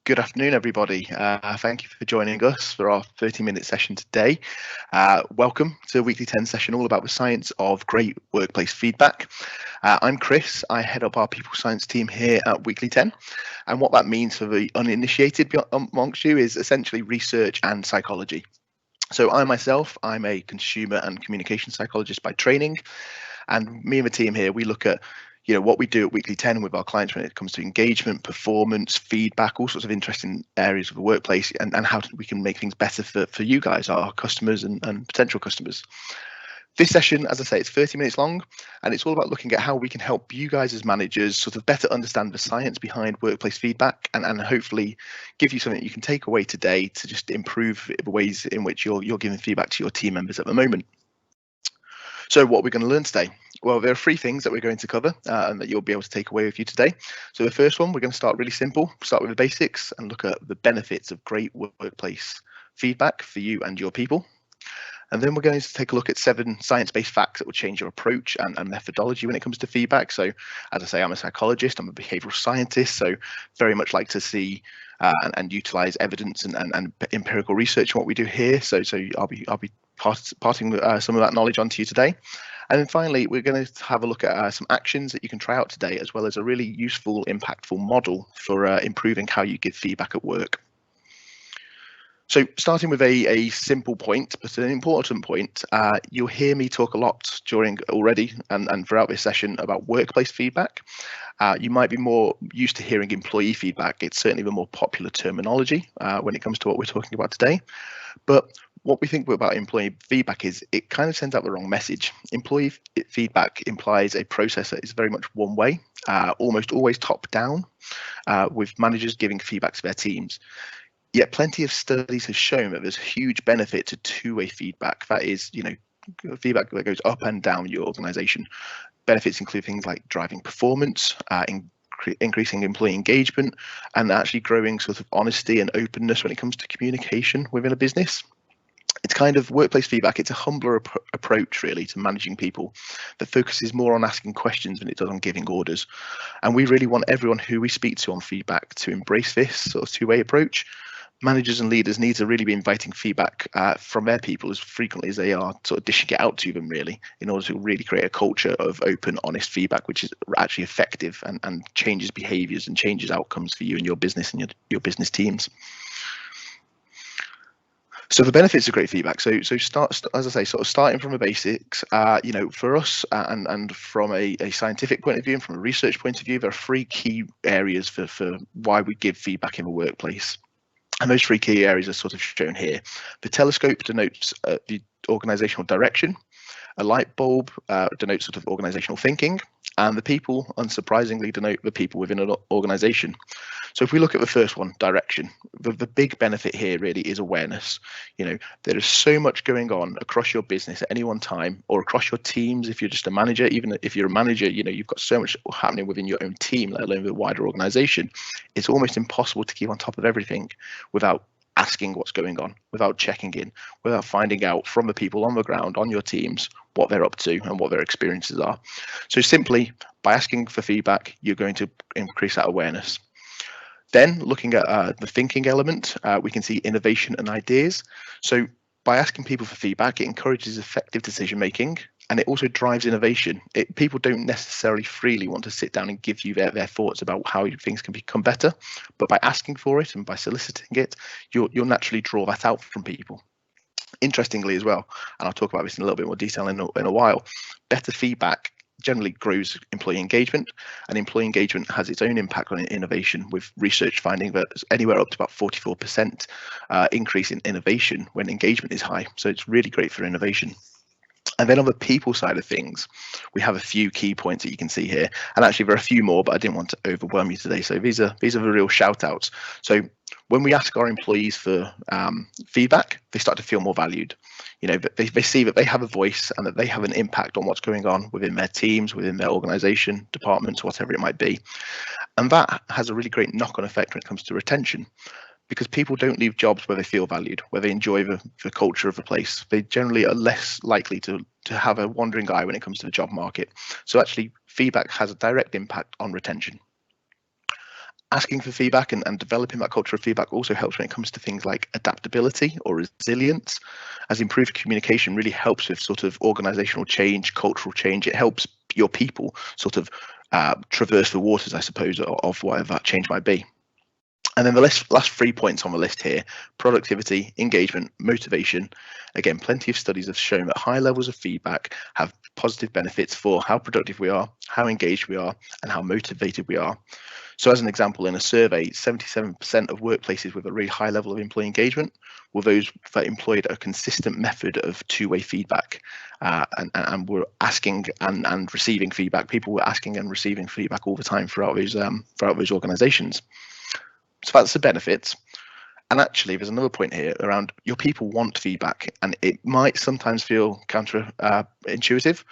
Good afternoon, everybody. Thank you for joining us for our 30-minute session today. Welcome to the Weekly 10 session, all about the science of great workplace feedback. I'm Chris. I head up our people science team here at Weekly 10. And what that means for the uninitiated amongst you is essentially research and psychology. So I'm a consumer and communication psychologist by training. And me and the team here, we look at what we do at Weekly 10 with our clients when it comes to engagement, performance, feedback, all sorts of interesting areas of the workplace, and how we can make things better for you guys, our customers and potential customers. This session, as I say, it's 30 minutes long, and it's all about looking at how we can help you guys as managers sort of better understand the science behind workplace feedback and hopefully give you something you can take away today to just improve the ways in which you're giving feedback to your team members at the moment. So what we're going to learn today? Well, there are three things that we're going to cover and that you'll be able to take away with you today. So the first one, we're going to start really simple, start with the basics and look at the benefits of great workplace feedback for you and your people. And then we're going to take a look at 7 science-based facts that will change your approach and methodology when it comes to feedback. So as I say, I'm a psychologist, I'm a behavioral scientist, so very much like to see and utilize evidence and empirical research in what we do here. So I'll be passing some of that knowledge on to you today. And then finally, we're going to have a look at some actions that you can try out today, as well as a really useful, impactful model for improving how you give feedback at work. So starting with a simple point, but an important point, you'll hear me talk a lot during already and throughout this session about workplace feedback. You might be more used to hearing employee feedback. It's certainly the more popular terminology when it comes to what we're talking about today. But what we think about employee feedback is it kind of sends out the wrong message. Employee feedback implies a process that is very much one way, almost always top down, with managers giving feedback to their teams. Yet plenty of studies have shown that there's huge benefit to two-way feedback. That is, feedback that goes up and down your organization. Benefits include things like driving performance, increasing employee engagement, and actually growing sort of honesty and openness when it comes to communication within a business. It's kind of workplace feedback. It's a humbler approach really to managing people that focuses more on asking questions than it does on giving orders. And we really want everyone who we speak to on feedback to embrace this sort of two-way approach. Managers and leaders need to really be inviting feedback from their people as frequently as they are sort of dishing it out to them, really, in order to really create a culture of open, honest feedback, which is actually effective and changes behaviors and changes outcomes for you and your business and your business teams. So the benefits of great feedback. So start, as I say, sort of starting from the basics. For us and from a scientific point of view and from a research point of view, there are 3 key areas for why we give feedback in the workplace. And those 3 key areas are sort of shown here. The telescope denotes the organizational direction. A light bulb denotes sort of organizational thinking. And the people, unsurprisingly, denote the people within an organization. So if we look at the first one, direction, the big benefit here really is awareness. There is so much going on across your business at any one time, or across your teams if you're just a manager. Even if you're a manager, you've got so much happening within your own team, let alone the wider organization. It's almost impossible to keep on top of everything without asking what's going on, without checking in, without finding out from the people on the ground, on your teams, what they're up to and what their experiences are. So simply by asking for feedback, you're going to increase that awareness. Then looking at the thinking element, we can see innovation and ideas. So by asking people for feedback, it encourages effective decision making, and it also drives innovation. People don't necessarily freely want to sit down and give you their thoughts about how things can become better, but by asking for it and by soliciting it, you'll naturally draw that out from people. Interestingly as well, and I'll talk about this in a little bit more detail in a while, better feedback generally grows employee engagement, and employee engagement has its own impact on innovation, with research finding that anywhere up to about 44% increase in innovation when engagement is high. So it's really great for innovation. And then on the people side of things, we have a few key points that you can see here. And actually there are a few more, but I didn't want to overwhelm you today. So these are the real shout outs. So when we ask our employees for feedback, they start to feel more valued. They see that they have a voice and that they have an impact on what's going on within their teams, within their organization, departments, whatever it might be. And that has a really great knock-on effect when it comes to retention, because people don't leave jobs where they feel valued, where they enjoy the culture of the place. They generally are less likely to have a wandering eye when it comes to the job market. So actually, feedback has a direct impact on retention. Asking for feedback and developing that culture of feedback also helps when it comes to things like adaptability or resilience, as improved communication really helps with sort of organizational change, cultural change. It helps your people sort of traverse the waters, I suppose, of whatever that change might be. And then the last 3 points on the list here: productivity, engagement, motivation. Again, plenty of studies have shown that high levels of feedback have positive benefits for how productive we are, how engaged we are, and how motivated we are. So as an example, in a survey, 77% of workplaces with a really high level of employee engagement were those that employed a consistent method of two-way feedback, and were asking and receiving feedback. People were asking and receiving feedback all the time throughout those organizations. So that's the benefits. And actually, there's another point here around your people want feedback, and it might sometimes feel counterintuitive.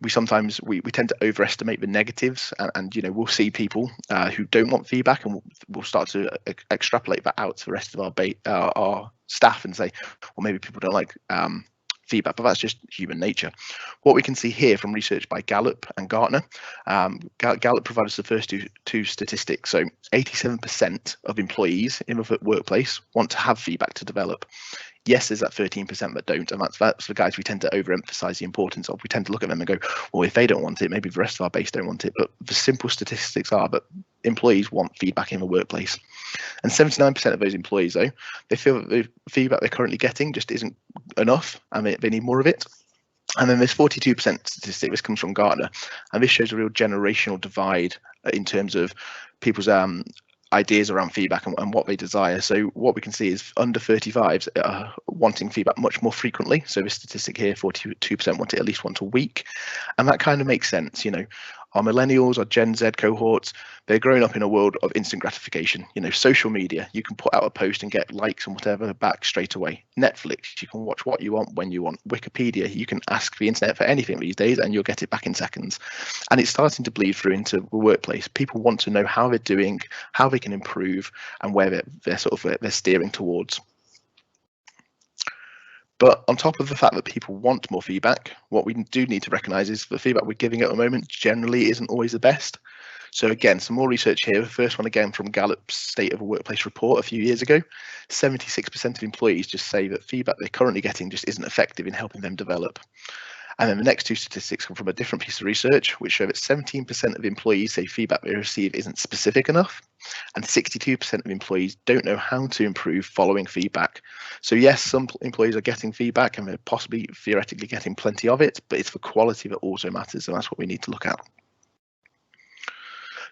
We sometimes we tend to overestimate the negatives, and we'll see people who don't want feedback, and we'll start to extrapolate that out to the rest of our staff and say, well, maybe people don't like feedback, but that's just human nature. What we can see here from research by Gallup and Gartner, Gallup provided us the first two statistics. So 87% of employees in the workplace want to have feedback to develop. Yes, there's that 13% that don't, and that's the guys we tend to overemphasize the importance of. We tend to look at them and go, well, if they don't want it, maybe the rest of our base don't want it. But the simple statistics are that employees want feedback in the workplace. And 79% of those employees, though, they feel that the feedback they're currently getting just isn't enough, and they need more of it. And then there's 42% statistic. This comes from Gartner, and this shows a real generational divide in terms of people's ideas around feedback and what they desire. So what we can see is under 35s wanting feedback much more frequently. So this statistic here, 42% want it at least once a week, and that kind of makes sense. Our millennials, our Gen Z cohorts, they're growing up in a world of instant gratification. Social media, you can put out a post and get likes and whatever back straight away. Netflix, you can watch what you want when you want. Wikipedia, you can ask the internet for anything these days and you'll get it back in seconds. And it's starting to bleed through into the workplace. People want to know how they're doing, how they can improve, and where they're steering towards. But on top of the fact that people want more feedback, what we do need to recognise is the feedback we're giving at the moment generally isn't always the best. So again, some more research here. The first one again from Gallup's State of a Workplace report a few years ago. 76% of employees just say that feedback they're currently getting just isn't effective in helping them develop. And then the next two statistics come from a different piece of research, which show that 17% of employees say feedback they receive isn't specific enough, and 62% of employees don't know how to improve following feedback. So yes, some employees are getting feedback and they're possibly theoretically getting plenty of it, but it's the quality that also matters, and that's what we need to look at.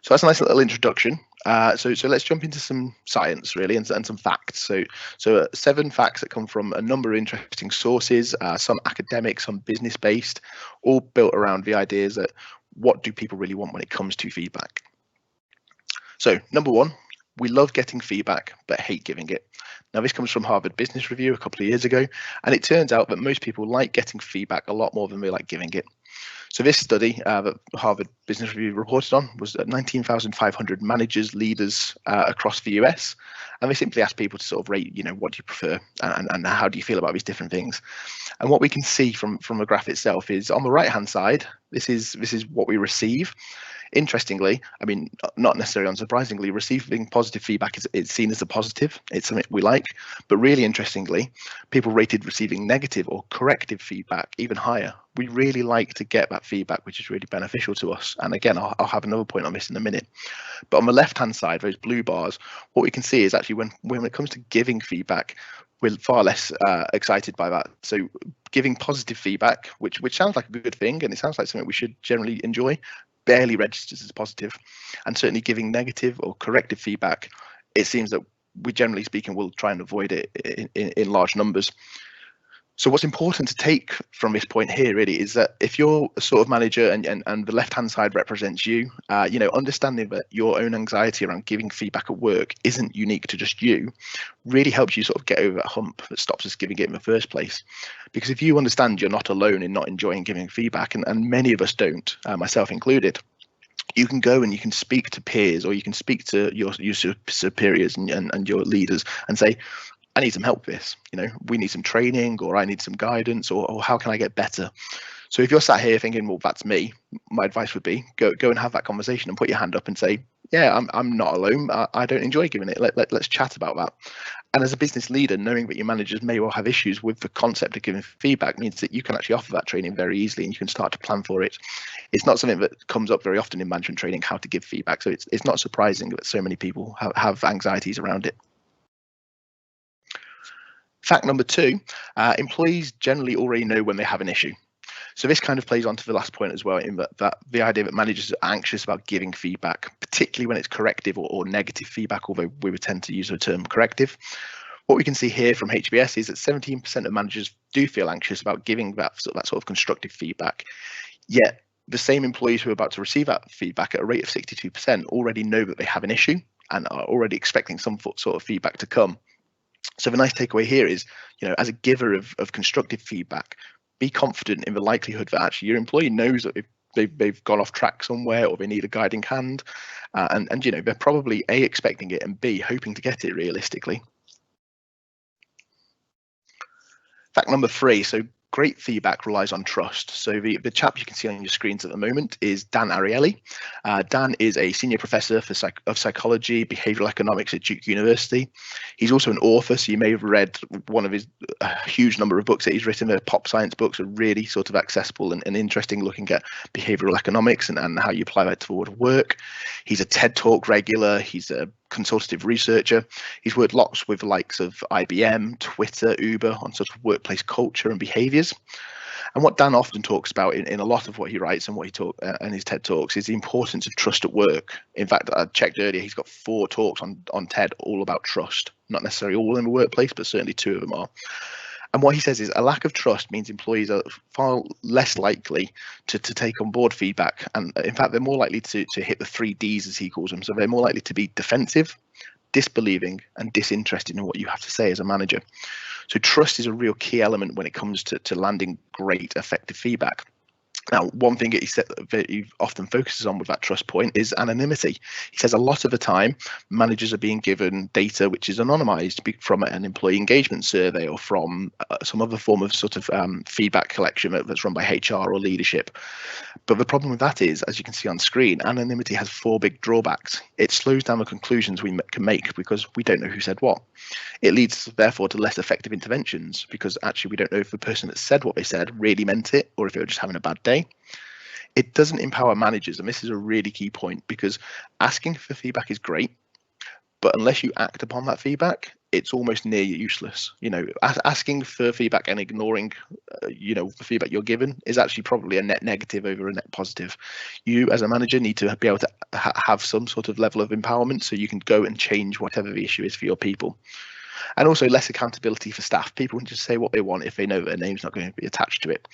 So that's a nice little introduction. So let's jump into some science, really, and some facts. So 7 facts that come from a number of interesting sources, some academic, some business-based, all built around the ideas that what do people really want when it comes to feedback. So number 1, we love getting feedback, but hate giving it. Now, this comes from Harvard Business Review a couple of years ago, and it turns out that most people like getting feedback a lot more than they like giving it. So this study that Harvard Business Review reported on was 19,500 managers, leaders across the US, and they simply asked people to sort of rate, what do you prefer and how do you feel about these different things. And what we can see from the graph itself is on the right-hand side, this is what we receive. Interestingly, I mean, not necessarily unsurprisingly, receiving positive feedback is seen as a positive. It's something we like. But really interestingly, people rated receiving negative or corrective feedback even higher. We really like to get that feedback, which is really beneficial to us. And again, I'll have another point on this in a minute. But on the left-hand side, those blue bars, what we can see is actually when it comes to giving feedback, we're far less excited by that. So giving positive feedback, which sounds like a good thing, and it sounds like something we should generally enjoy, barely registers as positive. And certainly giving negative or corrective feedback, it seems that we, generally speaking, will try and avoid it in large numbers. So what's important to take from this point here really is that if you're a sort of manager and the left-hand side represents you, understanding that your own anxiety around giving feedback at work isn't unique to just you, really helps you sort of get over that hump that stops us giving it in the first place. Because if you understand you're not alone in not enjoying giving feedback, and many of us don't, myself included, you can go and you can speak to peers, or you can speak to your superiors and your leaders and say, I need some help with this, we need some training, or I need some guidance, or how can I get better? So if you're sat here thinking, well, that's me, my advice would be go and have that conversation and put your hand up and say, yeah, I'm not alone. I don't enjoy giving it. Let's chat about that. And as a business leader, knowing that your managers may well have issues with the concept of giving feedback means that you can actually offer that training very easily, and you can start to plan for it. It's not something that comes up very often in management training, how to give feedback. So it's not surprising that so many people have anxieties around it. Fact number 2, employees generally already know when they have an issue. So this kind of plays on to the last point as well, in that the idea that managers are anxious about giving feedback, particularly when it's corrective or negative feedback, although we would tend to use the term corrective. What we can see here from HBS is that 17% of managers do feel anxious about giving that sort of constructive feedback. Yet the same employees who are about to receive that feedback at a rate of 62% already know that they have an issue and are already expecting some sort of feedback to come. So the nice takeaway here is, as a giver of constructive feedback, be confident in the likelihood that actually your employee knows that they've gone off track somewhere, or they need a guiding hand, and they're probably A, expecting it, and B, hoping to get it realistically. Fact number 3, so great feedback relies on trust. So the chap you can see on your screens at the moment is Dan Ariely. Dan is a senior professor of psychology, behavioral economics at Duke University. He's also an author, so you may have read one of his huge number of books that he's written. The pop science books are really sort of accessible and interesting, looking at behavioral economics and how you apply that toward work. He's a TED Talk regular. He's a consultative researcher. He's worked lots with the likes of IBM, Twitter, Uber on sort of workplace culture and behaviors. And what Dan often talks about in a lot of what he writes and what he and his TED Talks is the importance of trust at work. In fact, I checked earlier, he's got 4 talks on TED all about trust. Not necessarily all in the workplace, but certainly 2 of them are. And what he says is a lack of trust means employees are far less likely to take on board feedback. And in fact, they're more likely to hit the 3 Ds, as he calls them. So they're more likely to be defensive, disbelieving, and disinterested in what you have to say as a manager. So trust is a real key element when it comes to landing great, effective feedback. Now, one thing that he often focuses on with that trust point is anonymity. He says a lot of the time, managers are being given data which is anonymized from an employee engagement survey or from some other form of sort of feedback collection that's run by HR or leadership. But the problem with that is, as you can see on screen, anonymity has 4 big drawbacks. It slows down the conclusions we can make because we don't know who said what. It leads, therefore, to less effective interventions because actually we don't know if the person that said what they said really meant it or if they were just having a bad day. It doesn't empower managers, and this is a really key point, because asking for feedback is great, but unless you act upon that feedback, it's almost near useless. Asking for feedback and ignoring, the feedback you're given is actually probably a net negative over a net positive. You, as a manager, need to be able to have some sort of level of empowerment so you can go and change whatever the issue is for your people. And also less accountability for staff. People can just say what they want if they know that their name's not going to be attached to it.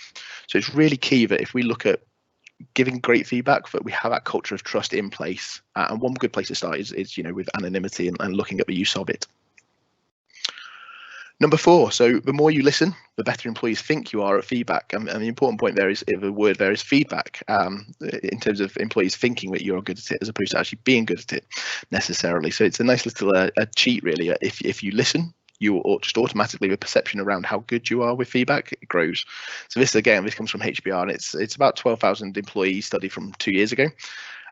So it's really key that if we look at giving great feedback, that we have that culture of trust in place. And one good place to start is with anonymity and looking at the use of it. Number 4, so the more you listen, the better employees think you are at feedback. And the important point there is the word there is feedback, in terms of employees thinking that you're good at it as opposed to actually being good at it necessarily. So it's a nice little cheat, really. If you listen, you will just automatically, the perception around how good you are with feedback, it grows. So this comes from HBR, and it's about 12,000 employee study from 2 years ago.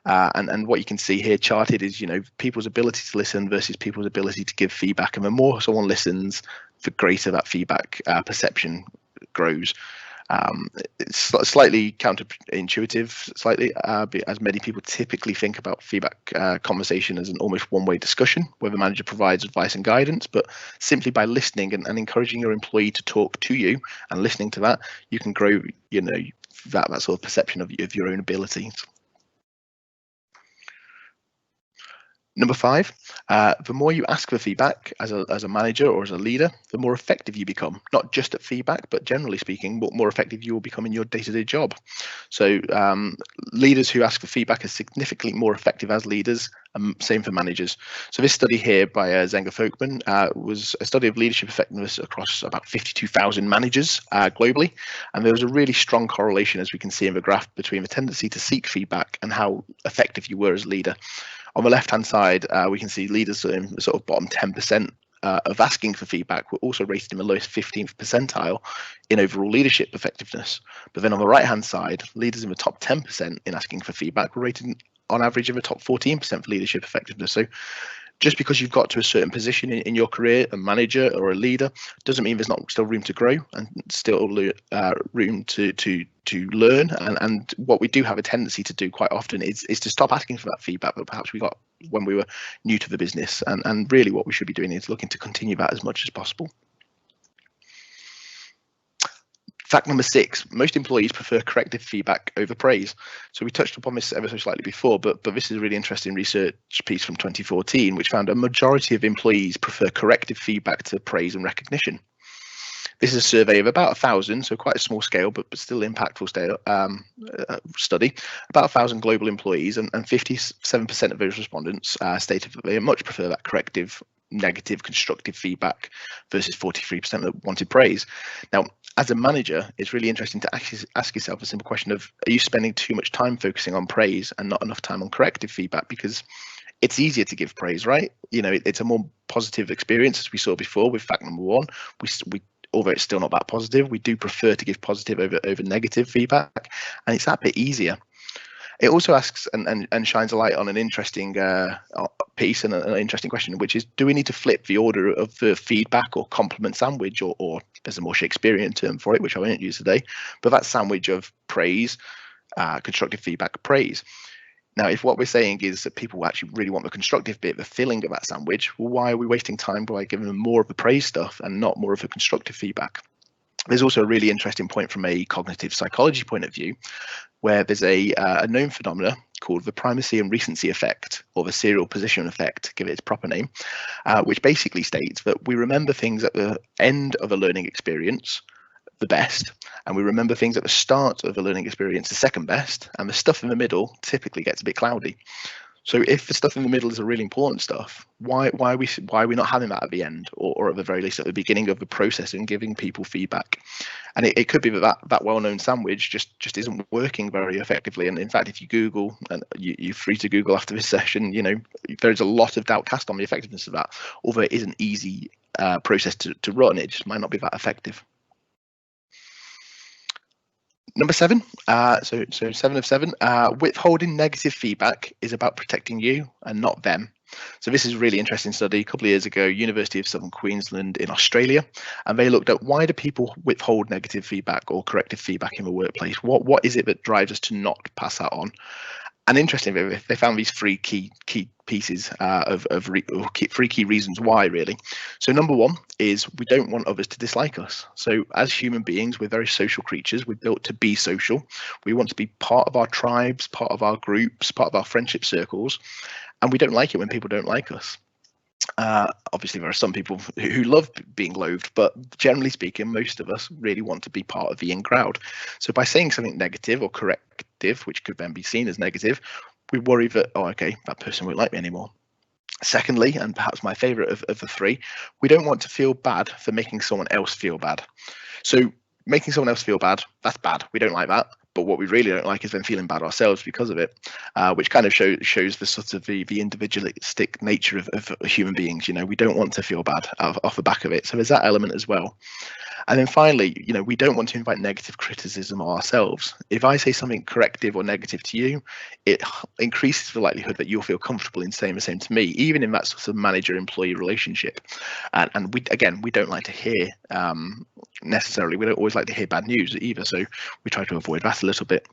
And what you can see here charted is, people's ability to listen versus people's ability to give feedback. And the more someone listens, the greater that feedback perception grows. It's slightly counterintuitive, as many people typically think about feedback conversation as an almost one-way discussion where the manager provides advice and guidance. But simply by listening and encouraging your employee to talk to you and listening to that, you can grow, that sort of perception of your own abilities. Number 5, the more you ask for feedback as a manager or as a leader, the more effective you become, not just at feedback, but generally speaking, more effective you will become in your day-to-day job. So leaders who ask for feedback are significantly more effective as leaders, same for managers. So this study here by Zenga Folkman was a study of leadership effectiveness across about 52,000 managers globally. And there was a really strong correlation, as we can see in the graph, between the tendency to seek feedback and how effective you were as a leader. On the left-hand side, we can see leaders in the sort of bottom 10% of asking for feedback were also rated in the lowest 15th percentile in overall leadership effectiveness. But then on the right-hand side, leaders in the top 10% in asking for feedback were rated on average of a top 14% for leadership effectiveness. So just because you've got to a certain position in your career, a manager or a leader, doesn't mean there's not still room to grow and still room to learn. And what we do have a tendency to do quite often is to stop asking for that feedback that perhaps we got when we were new to the business. And really what we should be doing is looking to continue that as much as possible. Fact number 6, most employees prefer corrective feedback over praise. So we touched upon this ever so slightly before, but this is a really interesting research piece from 2014, which found a majority of employees prefer corrective feedback to praise and recognition. This is a survey of about 1,000, so quite a small scale, but still impactful study, about 1,000 global employees, and 57% of those respondents stated that they much prefer that corrective, negative, constructive feedback versus 43% that wanted praise. Now, as a manager, it's really interesting to ask yourself a simple question of, are you spending too much time focusing on praise and not enough time on corrective feedback? Because it's easier to give praise, right? You know, it's a more positive experience, as we saw before with fact number 1. We although it's still not that positive, we do prefer to give positive over negative feedback, and it's that bit easier. It also asks and shines a light on an interesting piece and an interesting question, which is, do we need to flip the order of the feedback or compliment sandwich, or there's a more Shakespearean term for it, which I won't use today, but that sandwich of praise, constructive feedback, praise. Now, if what we're saying is that people actually really want the constructive bit, the filling of that sandwich, well, why are we wasting time by giving them more of the praise stuff and not more of the constructive feedback? There's also a really interesting point from a cognitive psychology point of view, where there's a known phenomena called the primacy and recency effect, or the serial position effect, to give it its proper name, which basically states that we remember things at the end of a learning experience the best, and we remember things at the start of a learning experience the second best, and the stuff in the middle typically gets a bit cloudy. So if the stuff in the middle is a really important stuff, why are we not having that at the end, or at the very least at the beginning of the process and giving people feedback? And it could be that well-known sandwich just isn't working very effectively. And in fact, if you Google, and you're free to Google after this session, you know, there's a lot of doubt cast on the effectiveness of that. Although it is an easy process to run, it just might not be that effective. Number 7, so 7 of 7, withholding negative feedback is about protecting you and not them. So this is a really interesting study a couple of years ago, University of Southern Queensland in Australia, and they looked at, why do people withhold negative feedback or corrective feedback in the workplace? What is it that drives us to not pass that on? And interestingly, they found these 3 key pieces three key reasons why, really. So number 1 is we don't want others to dislike us. So as human beings, we're very social creatures. We're built to be social. We want to be part of our tribes, part of our groups, part of our friendship circles, and we don't like it when people don't like us. Obviously, there are some people who love being loathed, but generally speaking, most of us really want to be part of the in crowd. So by saying something negative or corrective, which could then be seen as negative, we worry that, oh, okay, that person won't like me anymore. Secondly, and perhaps my favorite of the 3, we don't want to feel bad for making someone else feel bad. So making someone else feel bad, that's bad. We don't like that. But what we really don't like is then feeling bad ourselves because of it, which kind of shows the sort of the individualistic nature of human beings. You know, we don't want to feel bad off the back of it. So there's that element as well. And then finally, you know, we don't want to invite negative criticism ourselves. If I say something corrective or negative to you, it increases the likelihood that you'll feel comfortable in saying the same to me, even in that sort of manager-employee relationship. And we don't like to hear necessarily, we don't always like to hear bad news either. So we try to avoid that a little bit.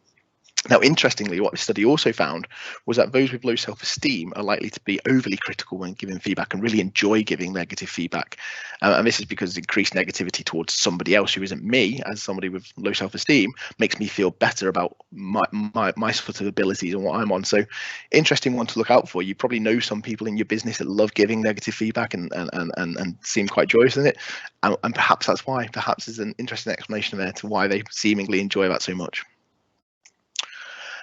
Now, interestingly, what the study also found was that those with low self-esteem are likely to be overly critical when giving feedback and really enjoy giving negative feedback. And this is because increased negativity towards somebody else who isn't me, as somebody with low self-esteem, makes me feel better about my sort of abilities and what I'm on. So interesting one to look out for. You probably know some people in your business that love giving negative feedback and seem quite joyous in it. And perhaps that's why. Perhaps there's an interesting explanation there to why they seemingly enjoy that so much.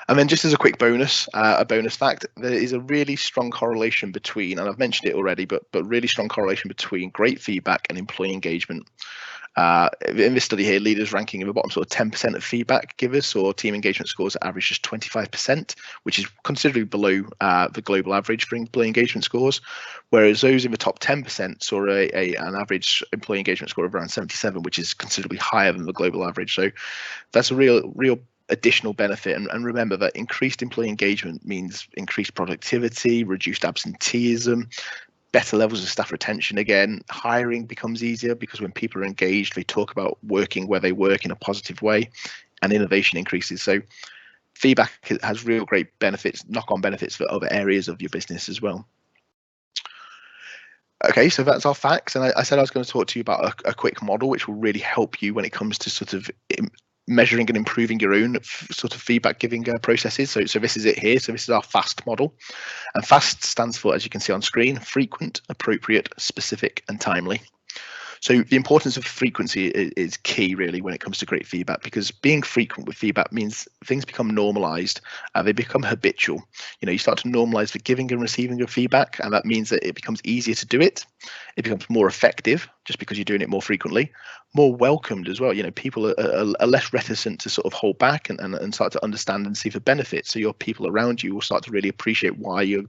And then just as a quick bonus, a bonus fact, there is a really strong correlation between, and I've mentioned it already, but really strong correlation between great feedback and employee engagement. In this study here, leaders ranking in the bottom sort of 10% of feedback givers saw team engagement scores that average just 25%, which is considerably below the global average for employee engagement scores, whereas those in the top 10% saw an average employee engagement score of around 77, which is considerably higher than the global average. So that's a real additional benefit. And remember that increased employee engagement means increased productivity, reduced absenteeism, better levels of staff retention. Again, hiring becomes easier because when people are engaged, they talk about working where they work in a positive way, and innovation increases. So feedback has real great benefits, knock-on benefits for other areas of your business as well. Okay, so that's our facts, and I said I was going to talk to you about a quick model which will really help you when it comes to sort of measuring and improving your own sort of feedback giving processes. So this is it here. So this is our FAST model, and FAST stands for, as you can see on screen, frequent, appropriate, specific, and timely. So the importance of frequency is key, really, when it comes to great feedback, because being frequent with feedback means things become normalized, they become habitual. You start to normalize the giving and receiving of feedback, and that means that it becomes easier to do it. It becomes more effective just because you're doing it more frequently, more welcomed as well. People are less reticent to sort of hold back and start to understand and see the benefits. So your people around you will start to really appreciate why you're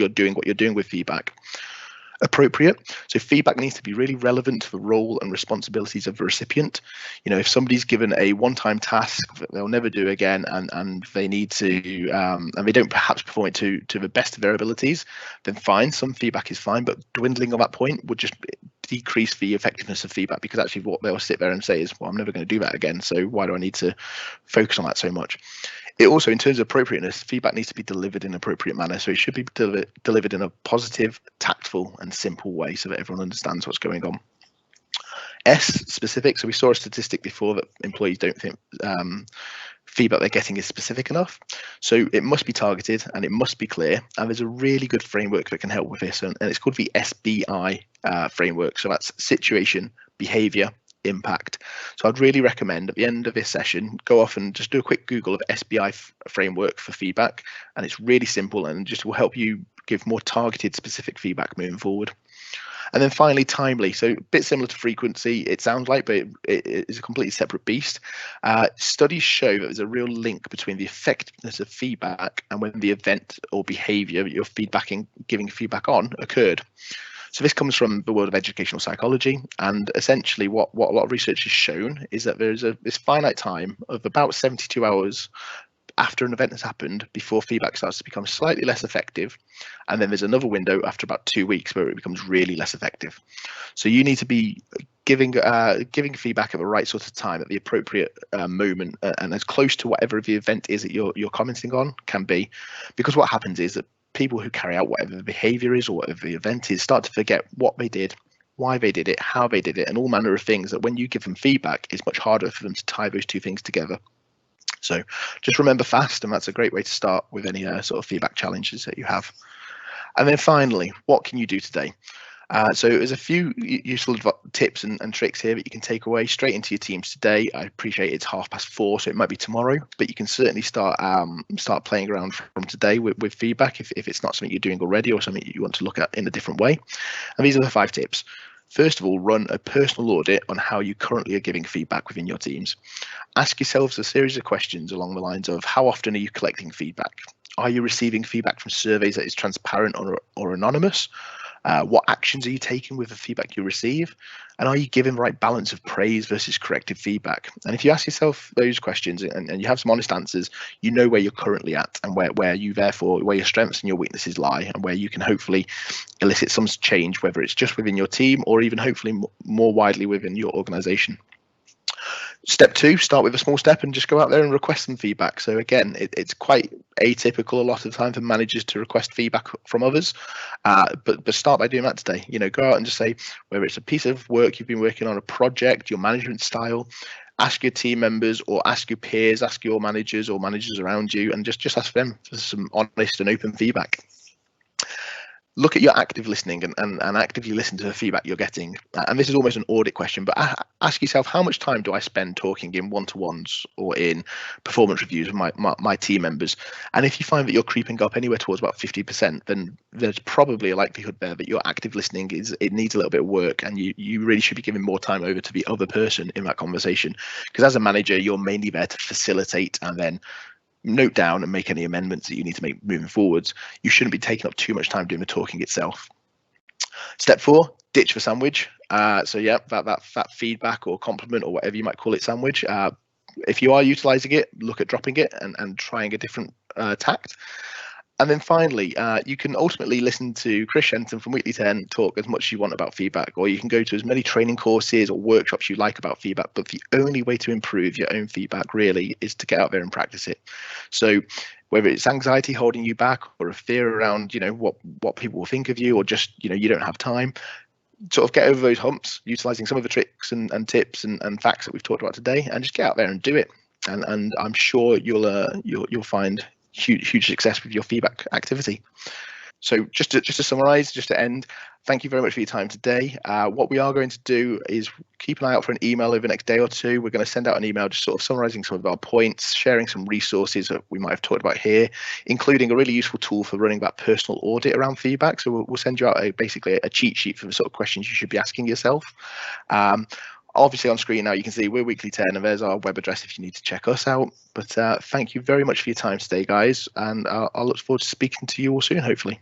doing what you're doing with feedback. Appropriate. So feedback needs to be really relevant to the role and responsibilities of the recipient. If somebody's given a one-time task that they'll never do again, and they need to, and they don't perhaps perform it to the best of their abilities, then fine, some feedback is fine, but dwindling on that point would just decrease the effectiveness of feedback, because actually what they'll sit there and say is, well, I'm never going to do that again, so why do I need to focus on that so much? It also, in terms of appropriateness, feedback needs to be delivered in an appropriate manner. So it should be delivered in a positive, tactful, and simple way so that everyone understands what's going on. S, specific. So we saw a statistic before that employees don't think feedback they're getting is specific enough. So it must be targeted and it must be clear. And there's a really good framework that can help with this, and it's called the SBI framework. So that's situation, behavior, impact. So I'd really recommend at the end of this session, go off and just do a quick Google of SBI framework for feedback, and it's really simple and just will help you give more targeted, specific feedback moving forward. And then finally, timely. So a bit similar to frequency, it sounds like, but it is a completely separate beast. Studies show that there's a real link between the effectiveness of feedback and when the event or behavior that you're giving feedback on occurred. So this comes from the world of educational psychology, and essentially what a lot of research has shown is that there's this finite time of about 72 hours after an event has happened before feedback starts to become slightly less effective, and then there's another window after about 2 weeks where it becomes really less effective. So you need to be giving feedback at the right sort of time, at the appropriate moment, and as close to whatever the event is that you're commenting on can be, because what happens is that people who carry out whatever the behavior is or whatever the event is start to forget what they did, why they did it, how they did it, and all manner of things that when you give them feedback, it's much harder for them to tie those two things together. So just remember FAST, and that's a great way to start with any sort of feedback challenges that you have. And then finally, what can you do today? So there's a few useful tips and tricks here that you can take away straight into your teams today. I appreciate it's 4:30, so it might be tomorrow, but you can certainly start playing around from today with feedback if it's not something you're doing already or something you want to look at in a different way. And these are the 5 tips. First of all, run a personal audit on how you currently are giving feedback within your teams. Ask yourselves a series of questions along the lines of, how often are you collecting feedback? Are you receiving feedback from surveys that is transparent or anonymous? What actions are you taking with the feedback you receive? And are you giving the right balance of praise versus corrective feedback? And if you ask yourself those questions and you have some honest answers, you know where you're currently at and where your strengths and your weaknesses lie, and where you can hopefully elicit some change, whether it's just within your team or even hopefully more widely within your organization. Step 2, start with a small step and just go out there and request some feedback. So again, it's quite atypical a lot of the time for managers to request feedback from others, but start by doing that today. Go out and just say, whether it's a piece of work you've been working on, a project, your management style, ask your team members or ask your peers, ask your managers or managers around you, and just ask them for some honest and open feedback. Look at your active listening and actively listen to the feedback you're getting. And this is almost an audit question, but ask yourself, how much time do I spend talking in one-to-ones or in performance reviews with my team members? And if you find that you're creeping up anywhere towards about 50%, then there's probably a likelihood there that your active listening it needs a little bit of work, and you really should be giving more time over to the other person in that conversation. Because as a manager, you're mainly there to facilitate and then note down and make any amendments that you need to make moving forwards. You shouldn't be taking up too much time doing the talking itself. Step 4, ditch the sandwich. So yeah, that feedback or compliment or whatever you might call it sandwich. if you are utilizing it, look at dropping it and trying a different tact. And then finally, you can ultimately listen to Chris Shenton from Weekly 10 talk as much as you want about feedback, or you can go to as many training courses or workshops you like about feedback. But the only way to improve your own feedback really is to get out there and practice it. So whether it's anxiety holding you back, or a fear around, what people will think of you, or just, you don't have time, sort of get over those humps, utilizing some of the tricks and tips and facts that we've talked about today, and just get out there and do it. And I'm sure you'll find huge success with your feedback activity. So just to summarize, just to end, thank you very much for your time today. What we are going to do is keep an eye out for an email over the next day or two. We're going to send out an email just sort of summarizing some of our points, sharing some resources that we might have talked about here, including a really useful tool for running that personal audit around feedback. So we'll send you out basically a cheat sheet for the sort of questions you should be asking yourself. Obviously on screen now you can see we're Weekly 10, and there's our web address if you need to check us out. But thank you very much for your time today, guys, and I'll look forward to speaking to you all soon, hopefully.